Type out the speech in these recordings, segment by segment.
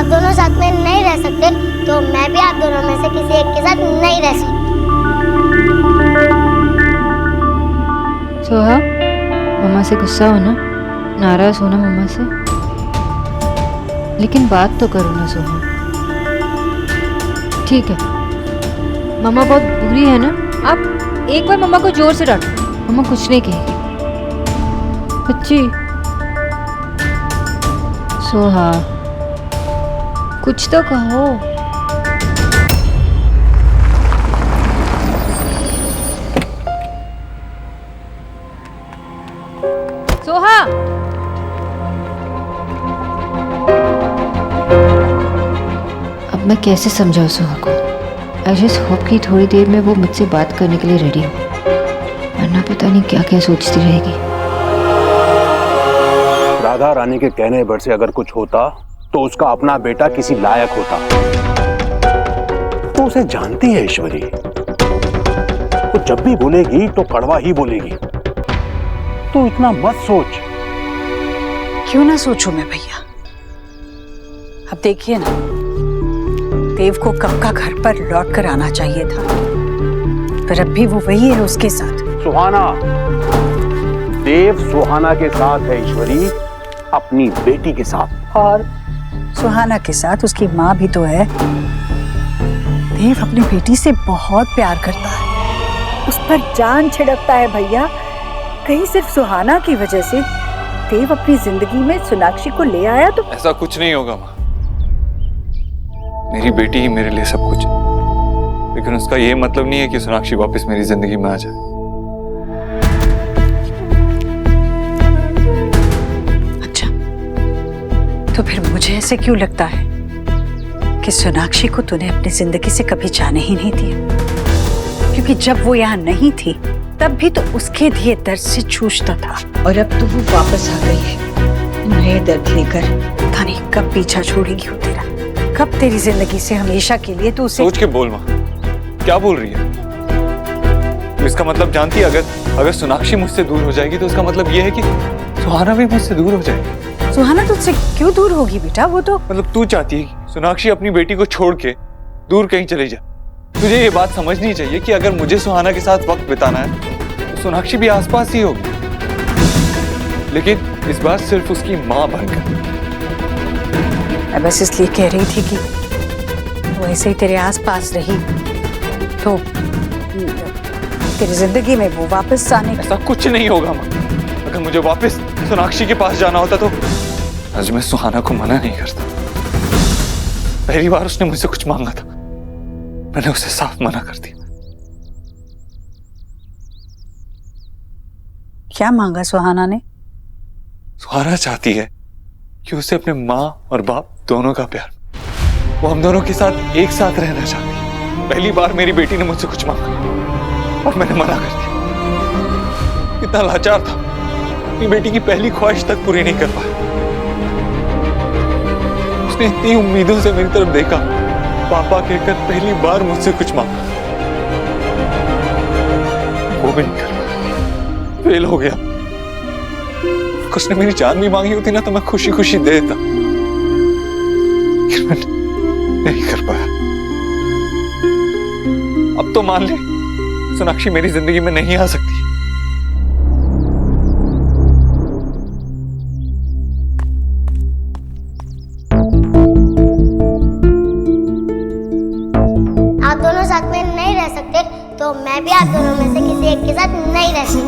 आप दोनों साथ में नहीं रह सकते तो मैं भी आप दोनों में से किसी एक के साथ नहीं रह सकती। सोहा, मम्मा से गुस्सा हो ना, नाराज हो ना मम्मा से, लेकिन बात तो करो ना सोहा। ठीक है, मम्मा बहुत बुरी है ना, आप एक बार मम्मा को जोर से डांटो, मम्मा कुछ नहीं कहेगी। बच्ची सोहा, कुछ तो कहो। सोहा, अब मैं कैसे समझाऊं सोहा को? आई जस्ट होप कि थोड़ी देर में वो मुझसे बात करने के लिए रेडी हो, वरना पता नहीं क्या क्या सोचती रहेगी। राधा रानी के कहने भर से अगर कुछ होता तो उसका अपना बेटा किसी लायक होता। तो उसे जानती है ईश्वरी, तो जब भी बोलेगी तो कड़वा ही बोलेगी। तो इतना मत सोच। क्यों ना सोचूं मैं भैया? अब देखिए ना, देव को कब का घर पर लौट कर आना चाहिए था, पर अब भी वो वही है उसके साथ। सुहाना, देव सुहाना के साथ है ईश्वरी, अपनी बेटी के साथ। और सुहाना के साथ उसकी माँ भी तो है। देव अपनी बेटी से बहुत प्यार करता है, उस पर जान छिड़कता है भैया। कहीं सिर्फ सुहाना की वजह से देव अपनी जिंदगी में सोनाक्षी को ले आया तो? ऐसा कुछ नहीं होगा माँ, मेरी बेटी ही मेरे लिए सब कुछ है, लेकिन उसका ये मतलब नहीं है कि सोनाक्षी वापस मेरी जिंदगी में आ जाए। अच्छा, तो फिर मुझे ऐसे क्यों लगता है कि सोनाक्षी को तूने अपनी जिंदगी से कभी जाने ही नहीं दिया? क्योंकि जब वो यहाँ नहीं थी तब भी तो उसके दिए दर्द से जूझता था, और अब तो वो वापस आ गई है नए दर्द लेकर। पता नहीं कब पीछा छोड़ेगी वो तेरा, कब तेरी जिंदगी से हमेशा के लिए तू उसे। सोच के बोल माँ, क्या बोल रही है? तो इसका मतलब जानती है, अगर सोनाक्षी मुझसे दूर हो जाएगी तो इसका मतलब ये है कि सुहाना भी मुझसे दूर हो जाएगी। सुहाना तुझसे क्यों दूर होगी बेटा? वो तो मतलब तू चाहती है कि सोनाक्षी अपनी बेटी को छोड़ के दूर कहीं चली जाए। तुझे ये बात समझनी चाहिए कि अगर मुझे सुहाना के साथ वक्त बिताना है तो सोनाक्षी भी आसपास ही होगी, लेकिन इस बार सिर्फ उसकी माँ बनकर। मैं बस इसलिए कह रही थी कि वो ऐसे ही तेरे आसपास रही तो तेरी जिंदगी में वो वापस आने। ऐसा कुछ नहीं होगा माँ, अगर मुझे वापस सोनाक्षी के पास जाना होता तो आज मैं सुहाना को मना नहीं करता। पहली बार उसने मुझसे कुछ मांगा था, मैंने उसे साफ मना कर दिया। क्या मांगा सुहाना ने? सुहाना चाहती है कि उसे अपने माँ और बाप दोनों का प्यार, वो हम दोनों के साथ एक साथ रहना चाहती है। पहली बार मेरी बेटी ने मुझसे कुछ मांगा और मैंने मना कर दिया। कितना लाचार था, अपनी बेटी की पहली ख्वाहिश तक पूरी नहीं कर पाया। उसने इतनी उम्मीदों से मेरी तरफ देखा, पापा कहकर पहली बार मुझसे कुछ मांगा, वो भी नहीं कर पाया, फेल हो गया। उसने मेरी जान भी मांगी होती ना तो मैं खुशी खुशी दे देता, लेकिन मैं नहीं कर पाया। अब तो मान ले, सोनाक्षी मेरी जिंदगी में नहीं आ सकती। आप दोनों साथ में नहीं रह सकते तो मैं भी आप दोनों में से किसी एक के साथ नहीं रह सकती।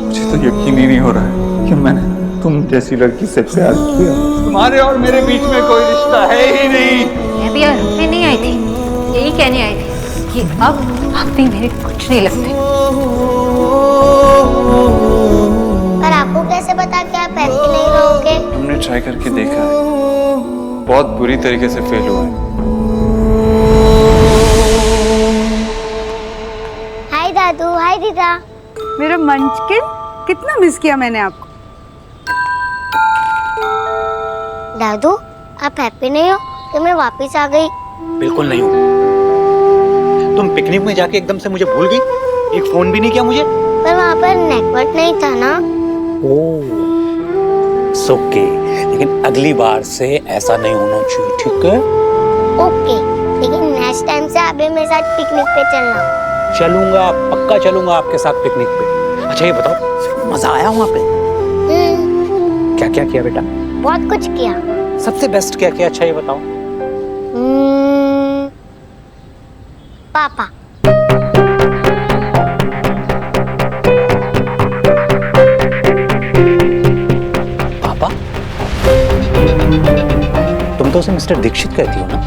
मुझे तो यकीन ही नहीं हो रहा है कि मैंने तुम जैसी लड़की से प्यार किया। तुम्हारे और मेरे बीच में कोई रिश्ता है ही नहीं। मैं भी रुकने नहीं आई थी, यही कहने आई थी कि अब आप भी मेरे कुछ नहीं लगते। पर आपको कैसे पता कि आप हैप्पी नहीं रहोगे? हमने ट्राई करके देखा है, बहुत बुरी तरीके से फेल हुआ है। हाय दादू, हाय दीदा। मेरा मंचकिन, कितना मिस किया मैंने आपको। दादू, आप हैप्पी नहीं हो कि मैं वापस आ गई? बिल्कुल नहीं हूँ। तुम पिकनिक में जाके एकदम से मुझे भूल गई, एक फोन भी नहीं किया मुझे। पर वहाँ पर नेटवर्क नहीं था ना। ओह, इट्स ओके, लेकिन अगली बार से ऐसा नहीं होना चाहिए, ठीक है? ओके, लेकिन नेक्स्ट टाइम से आप भी मेरे साथ पिकनिक पे चलना। चलूंगा, पक्का चलूंगा आपके साथ पिकनिक पे। अच्छा ये बताओ, मजा आया वहाँ पे? क्या क्या किया बेटा? बहुत कुछ किया। सबसे बेस्ट क्या किया, अच्छा ये बताओ। पापा। पापा? तुम तो उसे मिस्टर दीक्षित कहती हो ना?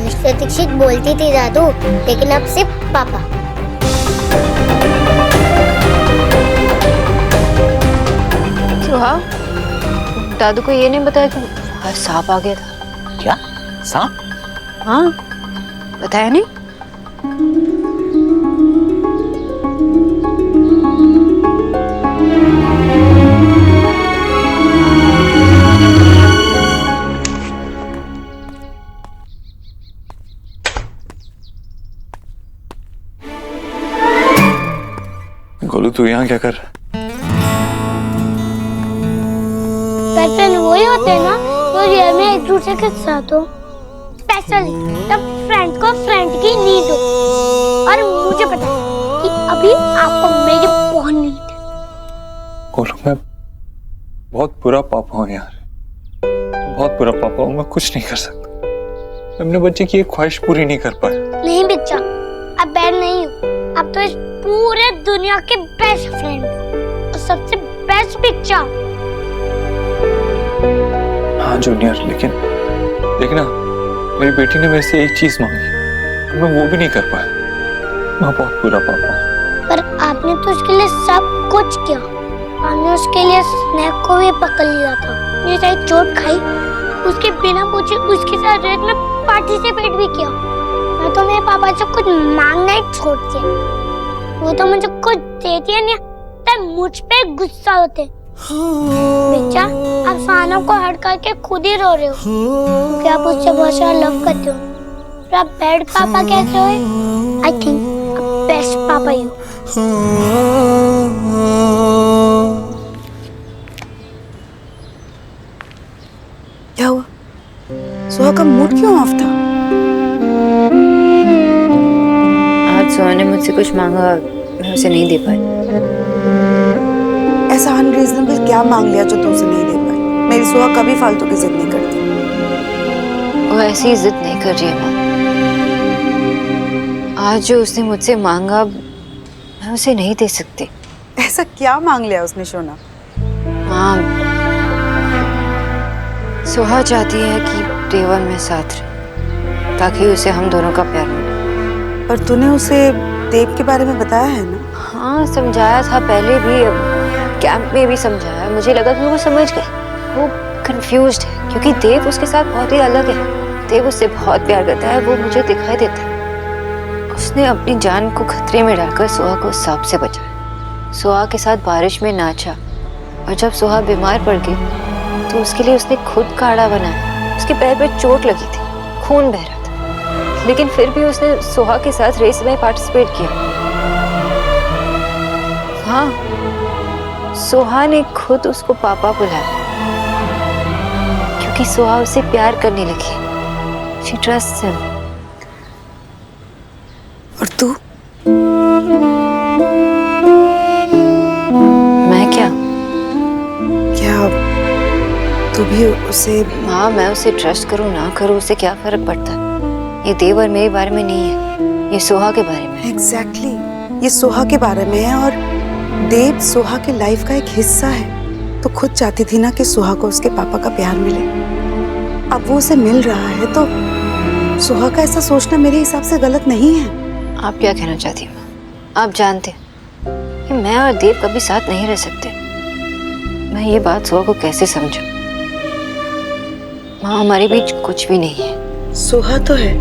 मिस्टर दीक्षित बोलती थी दादू, लेकिन अब सिर्फ पापा। सुहा, दादू को ये नहीं बताया कि बाहर सांप आ गया था? क्या सांप? हाँ, बताया नहीं? गोलू तू यहाँ क्या कर रहा है? फ्रेंड वही होते हैं ना जो रियल में एक दूसरे के साथ हो, स्पेशली तब फ्रेंड को फ्रेंड की नीड हो। और मुझे पता है कि अभी आपको मेरी बहुत नीड है। गोलू मैं बहुत बुरा पापा हूँ यार, बहुत बुरा पापा हूँ। मैं कुछ नहीं कर सकता, मैं अपने बच्चे की एक ख्वाहिश पूरी नहीं कर पाया। नहीं बच्चा, अब बैड नहीं हो, अब तो इस पूरे दुनिया के बेस्ट फ्रेंड हो और सबसे बेस्ट बच्चा। हाँ जूनियर, लेकिन देखना मेरी बेटी ने मेरे से एक चीज मांगी, मैं वो भी नहीं कर पाया। मैं बहुत बुरा पापा हूँ। पर आपने तो उसके लिए सब कुछ किया। आपने उसके लिए स्नैक को भी पकड़ लिया था, ये चाहे चोट खाई, उसके बिना पूछे उसके साथ रेत में पार्टिसिपेट भी किया। मैं तो मेरे पापा से कुछ मांगना ही छोड़ दिया, वो तो मुझे कुछ देती है नहीं, तब मुझ पे गुस्सा होते। बच्चा, आप सानों को हट करके खुद ही रो रहे हो क्योंकि आप उससे बहुत सारा लव करते हो। तो आप बैड पापा कैसे हो? आई थिंक आप बेस्ट पापा ही हो। क्या हुआ? सुहा का मूड क्यों ऑफ था? आज सुहा ने मुझसे कुछ मांगा, मैं उसे नहीं दे पाई। ऐसा अनरीजनेबल क्या मांग लिया जो तू उसे नहीं दे पाई? मेरी सुहा कभी फालतू की जिद नहीं करती। वो ऐसी जिद नहीं कर रही है माँ। आज जो उसने मुझसे मांगा मैं उसे नहीं दे सकती। ऐसा क्या मांग लिया उसने शोना? हाँ, सुहा चाहती है कि देवर में साथ रहे ताकि उसे हम दोनों का प्यार मिले। पर तूने उसे देव के बारे में बताया है ना? हाँ, समझाया था पहले भी, कैंप में भी समझाया। मुझे लगा कि वो समझ गई। वो कंफ्यूज्ड है क्योंकि देव उसके साथ बहुत ही अलग है। देव उससे बहुत प्यार करता है, वो मुझे दिखाई देता है। उसने अपनी जान को खतरे में डालकर सुहा को सांप से बचाया। सुहा के साथ बारिश में नाचा और जब सुहा बीमार पड़ गई तो उसके लिए उसने खुद काढ़ा बनाया। उसके पैर पे चोट लगी थी, खून बह रहा था, लेकिन फिर भी उसने सुहा के साथ रेस में पार्टिसिपेट किया। हाँ, सुहा ने खुद उसको पापा बुलाया क्योंकि सुहा उसे प्यार करने लगी। She trusts him. और तू? मैं क्या तू भी उसे? हाँ, मैं उसे ट्रस्ट करूँ ना करूँ उससे क्या फर्क पड़ता है? ये देव और मेरे बारे में नहीं है, ये सुहा के बारे में। एग्जैक्टली, ये सुहा के बारे में है और देव सुहा के लाइफ का एक हिस्सा है। तो खुद चाहती थी ना कि सुहा को उसके पापा का प्यार मिले। अब वो उसे मिल रहा है तो सुहा का ऐसा सोचना मेरे हिसाब से गलत नहीं है। आप क्या कहना चाहती हैं? आप जानते हैं कि मैं और देव कभी साथ नहीं रह सकते। मैं ये बात सुहा को कैसे समझूं? माँ, हमारे बीच कुछ भी नहीं है। सुहा तो है,